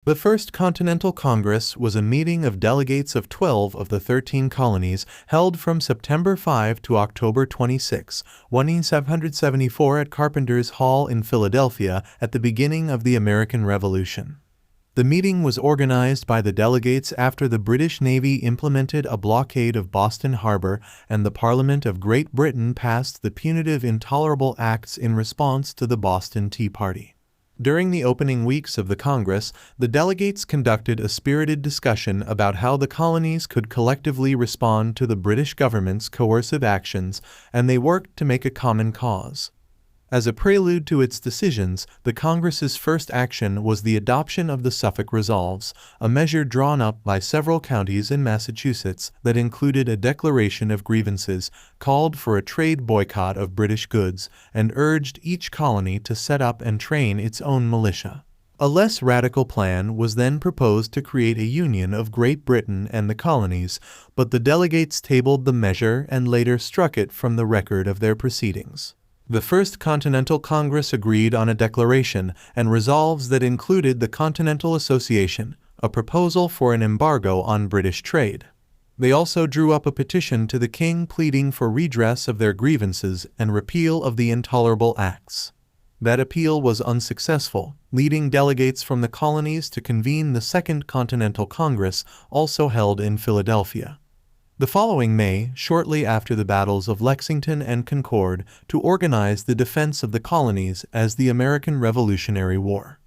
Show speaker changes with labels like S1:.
S1: The First Continental Congress was a meeting of delegates of 12 of the 13 colonies held from September 5 to October 26, 1774 at Carpenter's Hall in Philadelphia at the beginning of the American Revolution. The meeting was organized by the delegates after the British Navy implemented a blockade of Boston Harbor and the Parliament of Great Britain passed the Punitive Intolerable Acts in response to the Boston Tea Party. During the opening weeks of the Congress, the delegates conducted a spirited discussion about how the colonies could collectively respond to the British government's coercive actions, and they worked to make a common cause. As a prelude to its decisions, the Congress's first action was the adoption of the Suffolk Resolves, a measure drawn up by several counties in Massachusetts that included a declaration of grievances, called for a trade boycott of British goods, and urged each colony to set up and train its own militia. A less radical plan was then proposed to create a union of Great Britain and the colonies, but the delegates tabled the measure and later struck it from the record of their proceedings. The First Continental Congress agreed on a declaration and resolves that included the Continental Association, a proposal for an embargo on British trade. They also drew up a petition to the king pleading for redress of their grievances and repeal of the Intolerable Acts. That appeal was unsuccessful, leading delegates from the colonies to convene the Second Continental Congress, also held in Philadelphia. The following May, shortly after the battles of Lexington and Concord, to organize the defense of the colonies as the American Revolutionary War.